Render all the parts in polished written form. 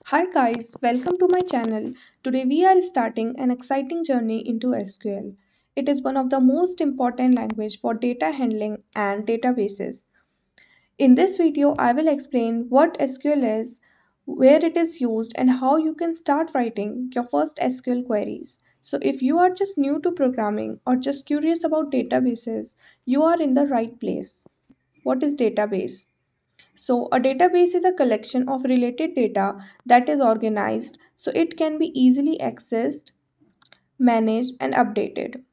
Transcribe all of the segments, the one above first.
Hi guys, welcome to my channel. Today we are starting an exciting journey into SQL. It is one of the most important language for data handling and databases. In this video, I will explain what SQL is, where it is used and how you can start writing your first SQL queries. So if you are just new to programming or just curious about databases, you are in the right place. What is database? So, a database is a collection of related data that is organized so it can be easily accessed, managed, and updated.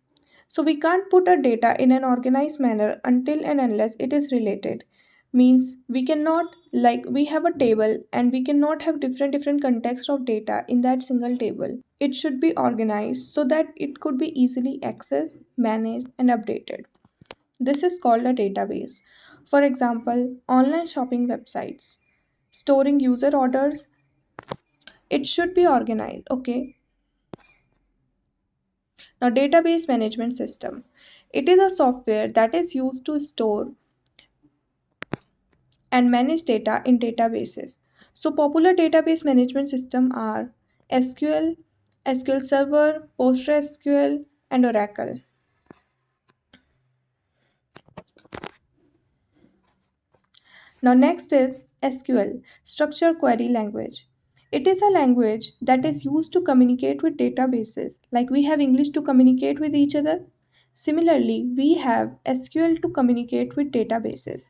So, we can't put our data in an organized manner until and unless it is related. Means we cannot, like, we have a table and we cannot have different contexts of data in that single table. It should be organized so that it could be easily accessed, managed, and updated. This is called a database. For example, online shopping websites. Storing user orders, it should be organized. Okay. Now, database management system. It is a software that is used to store and manage data in databases. So, popular database management system are SQL, SQL Server, PostgreSQL, and Oracle. Now, next is SQL, Structured Query Language. It is a language that is used to communicate with databases, like we have English to communicate with each other. Similarly, we have SQL to communicate with databases.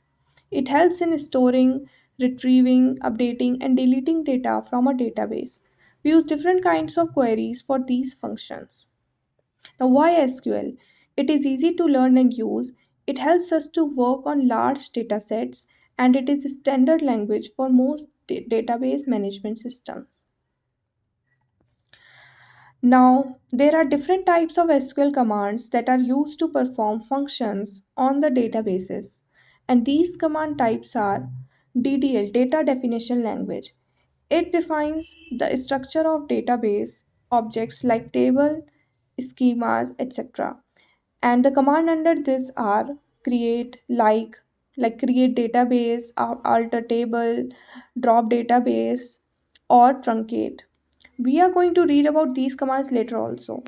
It helps in storing, retrieving, updating, and deleting data from a database. We use different kinds of queries for these functions. Now, why SQL? It is easy to learn and use. It helps us to work on large data sets and it is a standard language for most database management systems. Now, there are different types of SQL commands that are used to perform functions on the databases. And these command types are DDL, Data Definition Language. It defines the structure of database objects like table, schemas, etc. And the command under this are create, like create database, alter table, drop database, or truncate. We are going to read about these commands later also.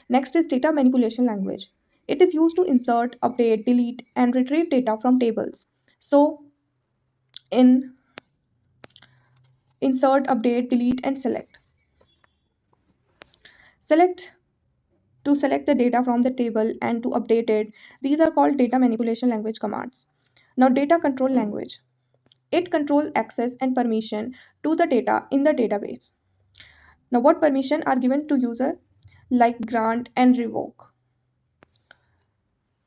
Next is data manipulation language. It is used to insert, update, delete, and retrieve data from tables. So, in insert, update, delete, and select. Select to select the data from the table and to update it. These are called data manipulation language commands. Now, data control language. It controls access and permission to the data in the database. Now, what permission are given to user? Like grant and revoke.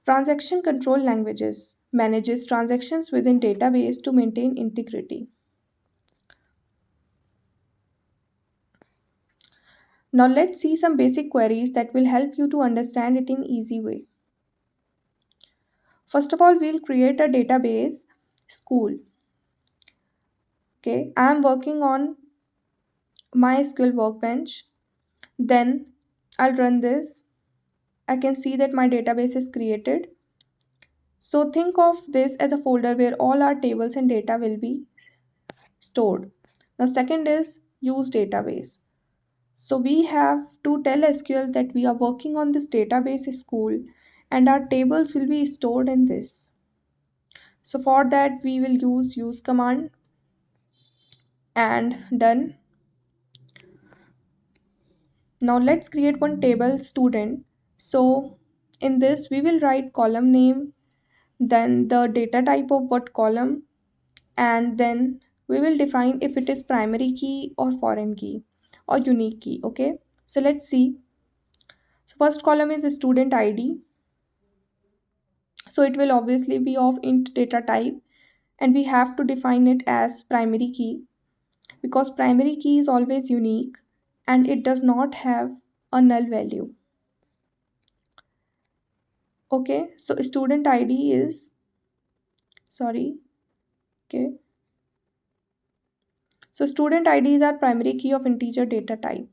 Transaction control languages manages transactions within database to maintain integrity. Now let's see some basic queries that will help you to understand it in easy way. First of all, we'll create a database school. Okay, I am working on MySQL workbench. Then I'll run this. I can see that my database is created. So think of this as a folder where all our tables and data will be stored. Now second is use database. So we have to tell SQL that we are working on this database school and our tables will be stored in this. So for that we will use command and done. Now let's create one table student. So in this we will write column name, then the data type of what column, and then we will define if it is primary key or foreign key or unique key. Okay, so let's see. So first column is student ID, so it will obviously be of int data type and we have to define it as primary key because primary key is always unique and it does not have a null value. Okay, so student ID is, sorry, okay, so student ID is our primary key of integer data type.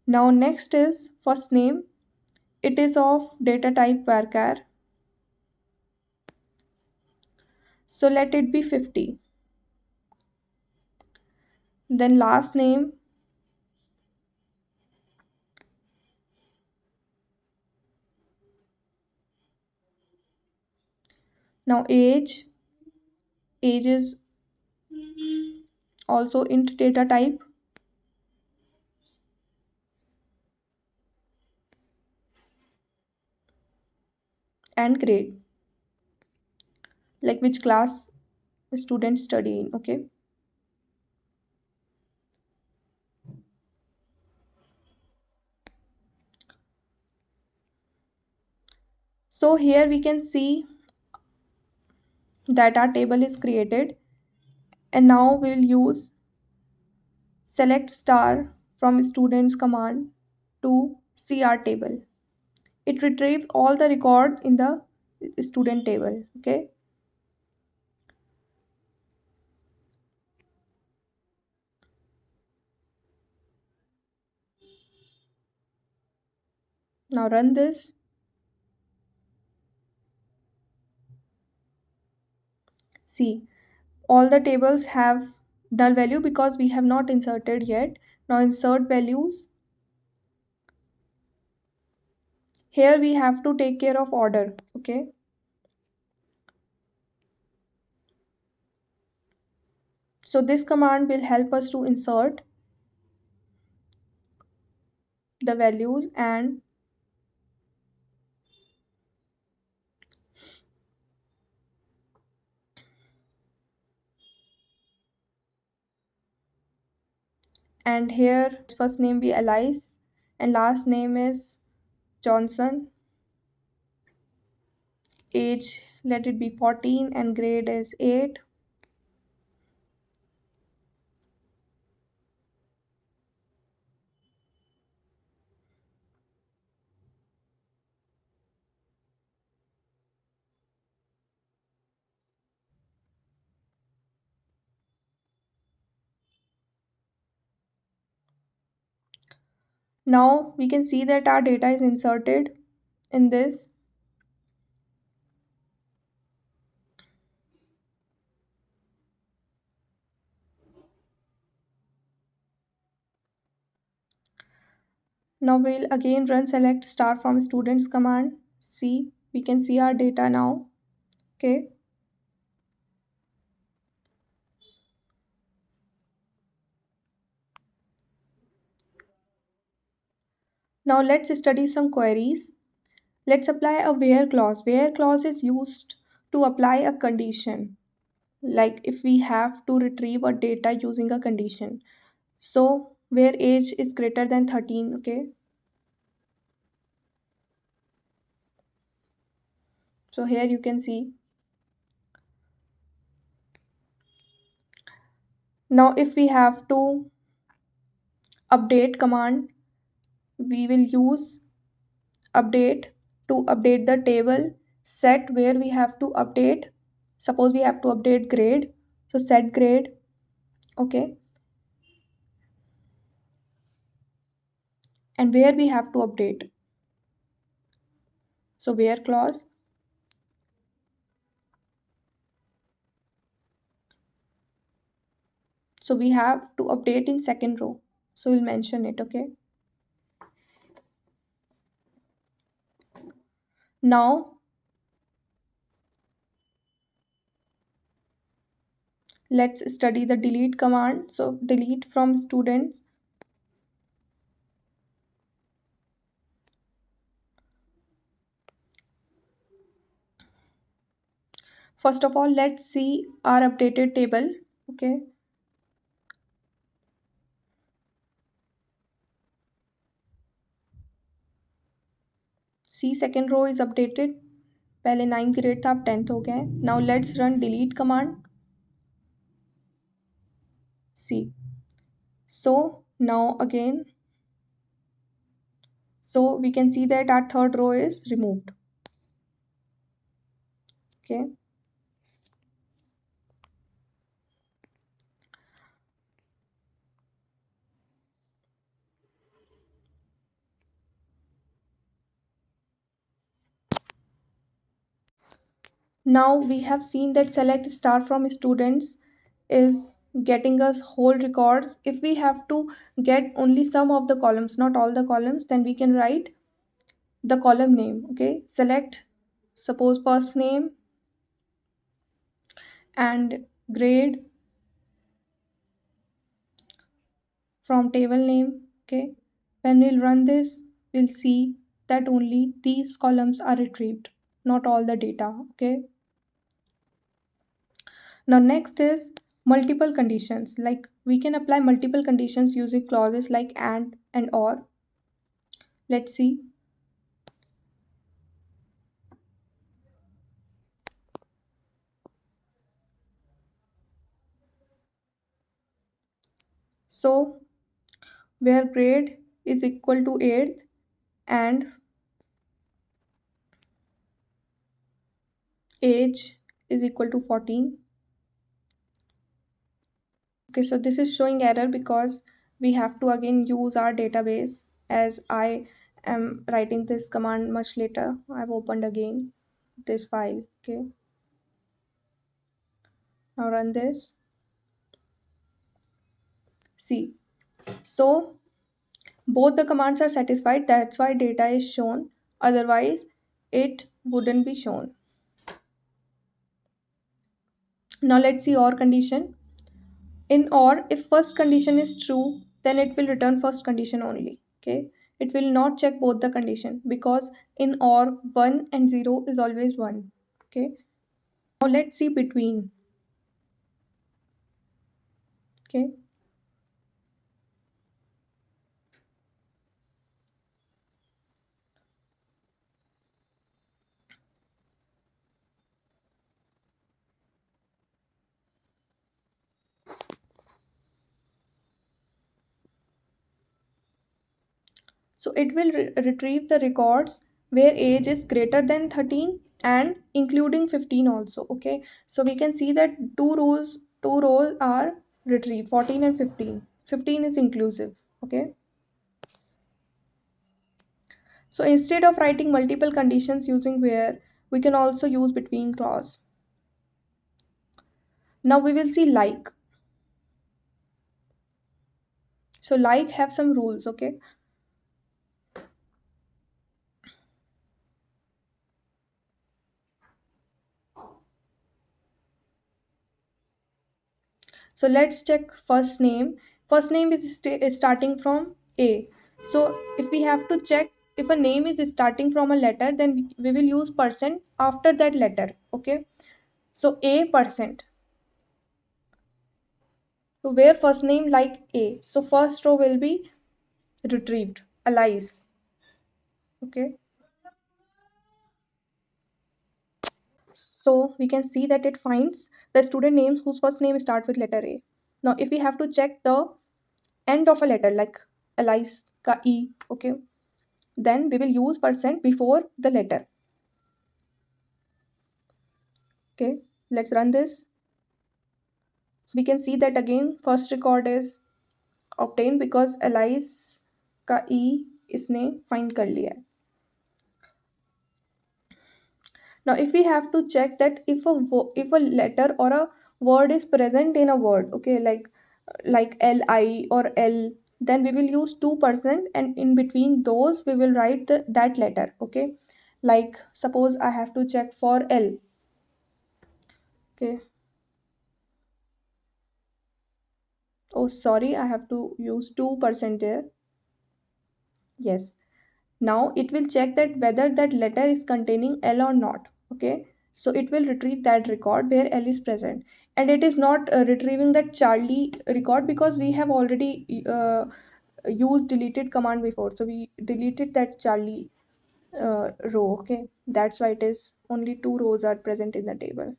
Now next is first name. It is of data type varchar, so let it be 50. then last name, now age is also int data type, and grade, like which class students study in. Okay, so here we can see that our table is created, and now we will use select star from students command to see our table. It retrieves all the records in the student table. Okay, now run this. See, all the tables have null value because we have not inserted yet. Now insert values. Here we have to take care of order. Okay, so this command will help us to insert the values, and here first name be Alice and last name is Johnson. Age, let it be 14 and grade is 8. Now we can see that our data is inserted in this. Now we'll again run select star from students command. See, we can see our data now. Okay, now let's study some queries. Let's apply a where clause. Where clause is used to apply a condition, like if we have to retrieve a data using a condition. So where age is greater than 13. Okay, so here you can see. Now if we have to update command, we will use update to update the table. Set, where we have to update, suppose we have to update grade, so set grade. Okay, and where we have to update, so where clause. So we have to update in second row, so we'll mention it. Okay, now let's study the delete command. So delete from students. First of all, let's see our updated table. Okay, see second row is updated. पहले 9 grade था, अब 10th हो गया है. Now let's run delete command. See, so now again, so we can see that our third row is removed. Okay, now we have seen that select star from students is getting us whole records. If we have to get only some of the columns, not all the columns, then we can write the column name. Okay, select suppose first name and grade from table name. Okay, when we'll run this, we'll see that only these columns are retrieved, not all the data. Okay, now next is multiple conditions. Like we can apply multiple conditions using clauses like and or. Let's see. So where grade is equal to 8th and age is equal to 14. Okay, so this is showing error because we have to again use our database. As I am writing this command much later, I've opened again this file. Okay, now run this. See, so both the commands are satisfied, that's why data is shown, otherwise it wouldn't be shown. Now let's see OR condition. In OR, if first condition is true, then it will return first condition only. Okay, it will not check both the condition because in OR 1 and 0 is always 1. Okay, now let's see between. Okay, so it will retrieve the records where age is greater than 13 and including 15 also. Okay, so we can see that two rows are retrieved, 14 and 15. 15 is inclusive. Okay, so instead of writing multiple conditions using where, we can also use between clause. Now we will see like. So like have some rules. Okay, so let's check first name. First name is starting from A. So if we have to check if a name is starting from a letter, then we will use percent after that letter. Okay, so A percent. So where first name like A, so first row will be retrieved. Alice. Okay, so we can see that it finds the student names whose first name start with letter A. Now if we have to check the end of a letter like Alice ka E, okay, then we will use percent before the letter. Okay, let's run this. So we can see that again first record is obtained because Alice का E इसने find कर लिया है. Now if we have to check that if a letter or a word is present in a word, okay, like Li or L, then we will use 2% and in between those we will write that letter. Okay, like suppose I have to check for L. Okay, oh sorry, I have to use 2% there. Yes, now it will check that whether that letter is containing L or not. Okay, so it will retrieve that record where L is present, and it is not retrieving that Charlie record because we have already used deleted command before, so we deleted that Charlie row. Okay, that's why it is only 2 rows are present in the table.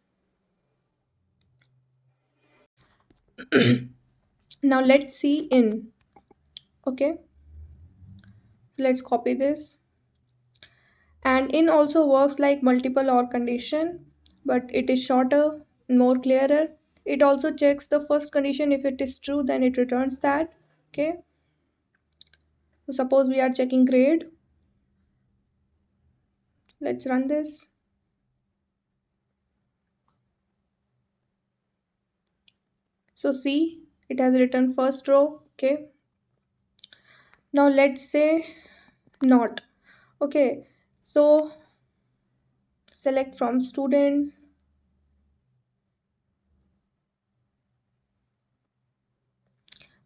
Now let's see in. Okay, so let's copy this. And in also works like multiple or condition, but it is shorter, more clearer. It also checks the first condition. If it is true, then it returns that. Okay, so suppose we are checking grade. Let's run this. So see, it has written first row. Okay, now let's say not. Okay, so select from students,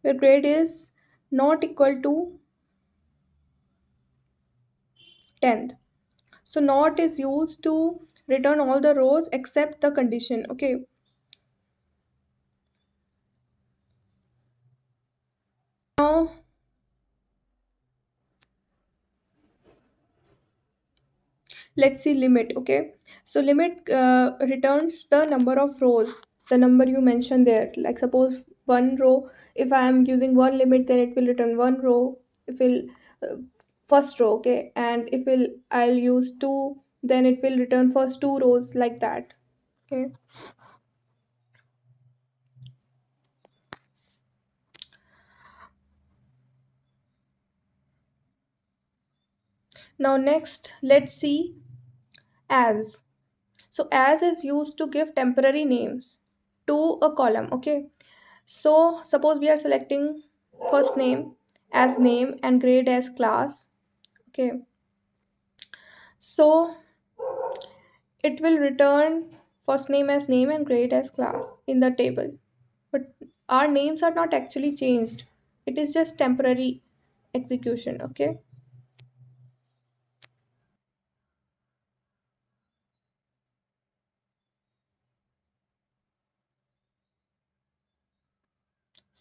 where grade is not equal to 10th. So not is used to return all the rows except the condition. Okay, now let's see limit. Okay, so limit returns the number of rows, the number you mentioned there. Like suppose one row, if I am using one limit, then it will return one row. If will uh, first row. Okay, and if will I'll use two, then it will return first two rows, like that. Okay, now next let's see as. So as is used to give temporary names to a column. Okay, so suppose we are selecting first name as name and grade as class. Okay, so it will return first name as name and grade as class in the table. But our names are not actually changed. It is just temporary execution. Okay,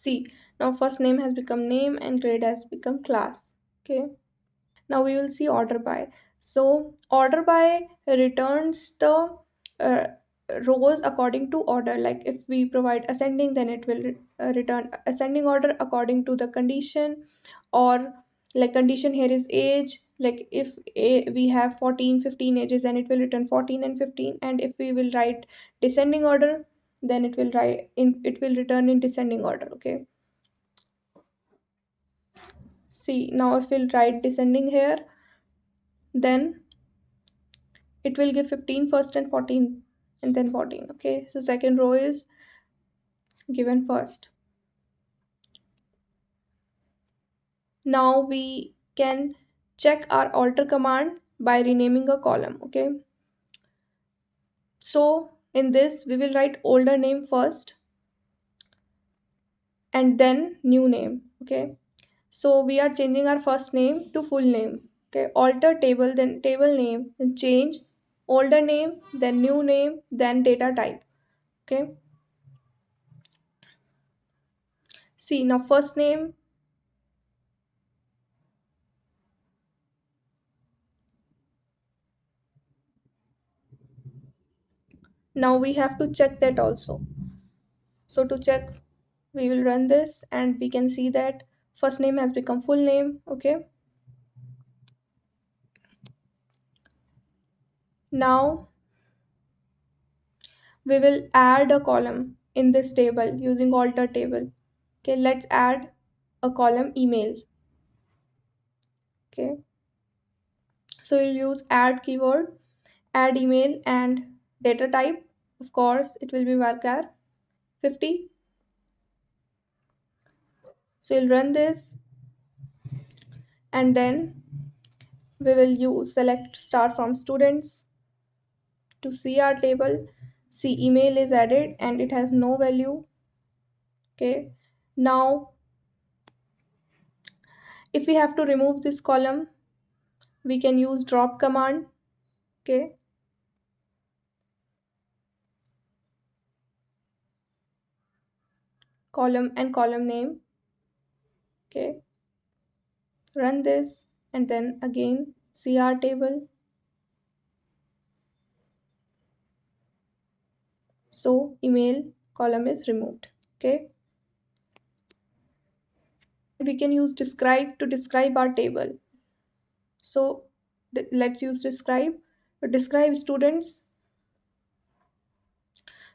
see, now first name has become name and grade has become class. Okay, now we will see order by. So order by returns the uh, rows according to order. Like if we provide ascending, then it will return ascending order according to the condition. Or like condition here is age, like if we have 14 15 ages, then it will return 14 and 15. And if we will write descending order, then it will return in descending order. Okay, see, now if we'll write descending here, then it will give 15 first and 14 and then 14. Okay, so second row is given first. Now we can check our alter command by renaming a column. Okay, so in this we will write older name first and then new name. Okay, so we are changing our first name to full name. Okay, alter table, then table name, then change older name, then new name, then data type. Okay, see, now first name. Now we have to check that also. So to check, we will run this and we can see that first name has become full name. Okay, now we will add a column in this table using alter table. Okay, let's add a column email. Okay, so we'll use add keyword, add email, and data type, of course it will be varchar 50. So we'll run this and then we will use select star from students to see our table. See, email is added and it has no value. Okay, now if we have to remove this column, we can use drop command. Okay, column and column name. Okay, run this and then again see our table. So email column is removed. Okay, we can use describe to describe our table. So let's use describe. Describe students.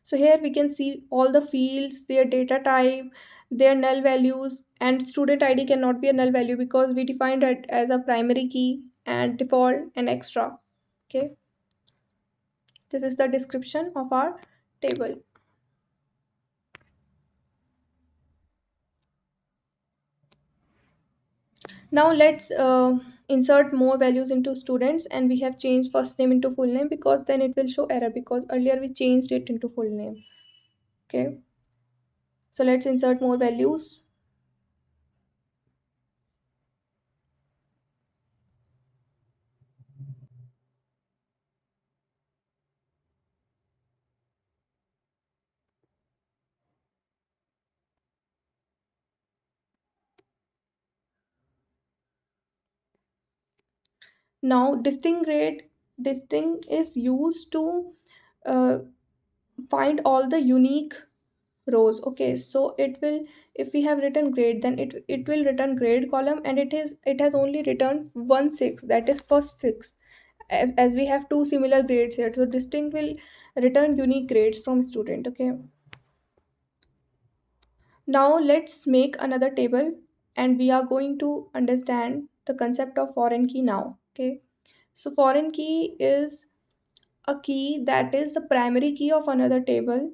So here we can see all the fields, their data type, their null values, and student ID cannot be a null value because we defined it as a primary key and default and extra. Okay, this is the description of our table. Now let's insert more values into students, and we have changed first name into full name because then it will show error because earlier we changed it into full name. Okay, so let's insert more values. Now distinct is used to uh, find all the unique rows. Okay, so it will, if we have written grade, then it will return grade column, and it has only returned one six, that is first six, as we have two similar grades here. So distinct will return unique grades from student. Okay, now let's make another table, and we are going to understand the concept of foreign key now. Okay, so foreign key is a key that is the primary key of another table,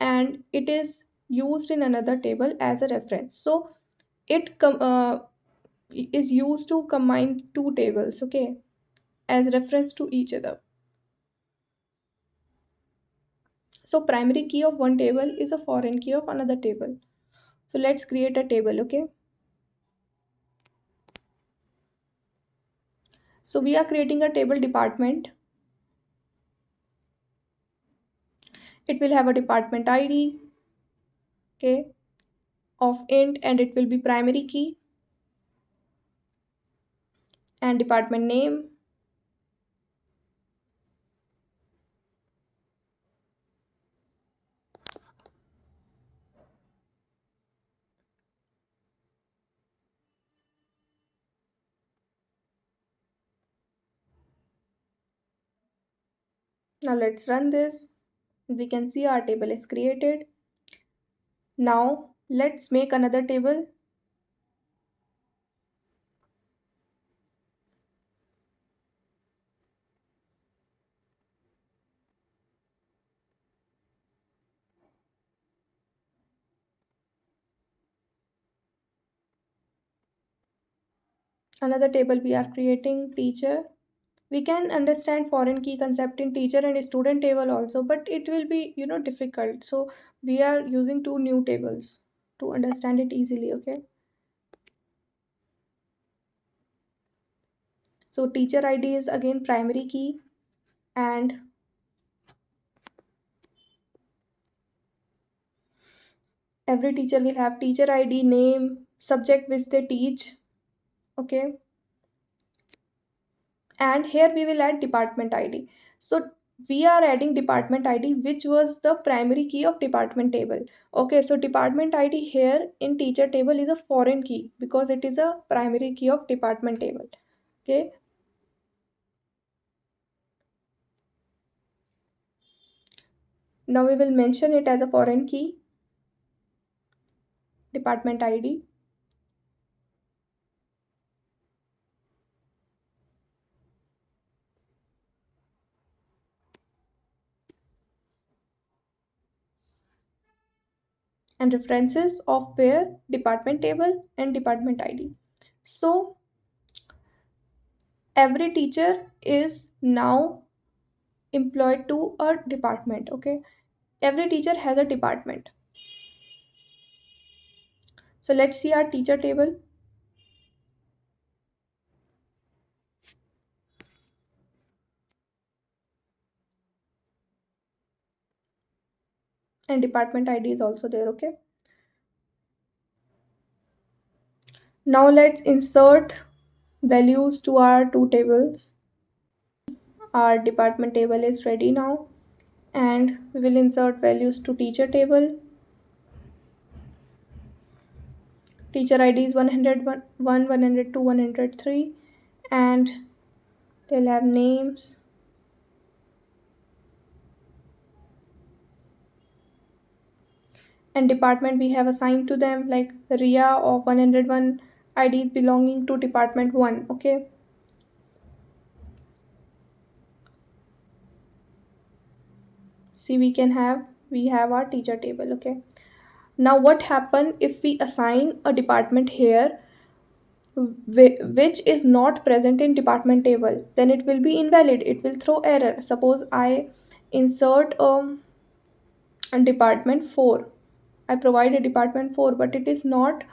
and it is used in another table as a reference. So it is used to combine two tables, okay, as reference to each other. So primary key of one table is a foreign key of another table. So let's create a table. Okay, so we are creating a table department. It will have a department id, okay, of int, and it will be primary key, and department name. Now let's run this. We can see our table is created. Now let's make another table. Another table we are creating teacher. We can understand foreign key concept in teacher and student table also, but it will be difficult. So we are using two new tables to understand it easily. Okay, so teacher id is again primary key, and every teacher will have teacher id, name, subject which they teach. Okay, and here we will add department id. So we are adding department id, which was the primary key of department table. Okay, so department id here in teacher table is a foreign key because it is a primary key of department table. Okay, now we will mention it as a foreign key, department id, and references of where department table and department id. So every teacher is now employed to a department. Okay, every teacher has a department. So let's see our teacher table, and department id is also there. Okay, now let's insert values to our two tables. Our department table is ready now, and we will insert values to teacher table. Teacher id is 101, 102, 103, and they'll have names, and department we have assigned to them, like ria of 101 id is belonging to department 1. Okay, see, we have our teacher table. Okay, now what happen if we assign a department here which is not present in department table, then it will be invalid, it will throw error. Suppose I insert a department 4, I provide a department 4 but it is not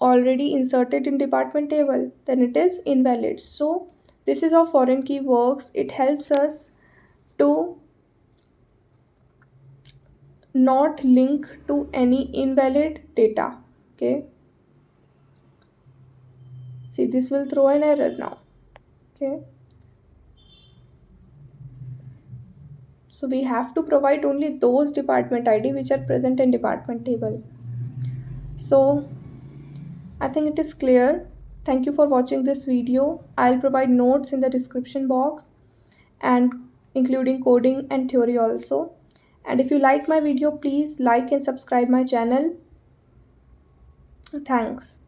already inserted in department table, then it is invalid. So this is how foreign key works. It helps us to not link to any invalid data. Okay, see, this will throw an error now. Okay, so we have to provide only those department id which are present in department table. So I think it is clear. Thank you for watching this video. I'll provide notes in the description box, and including coding and theory also. And if you like my video, please like and subscribe my channel. Thanks.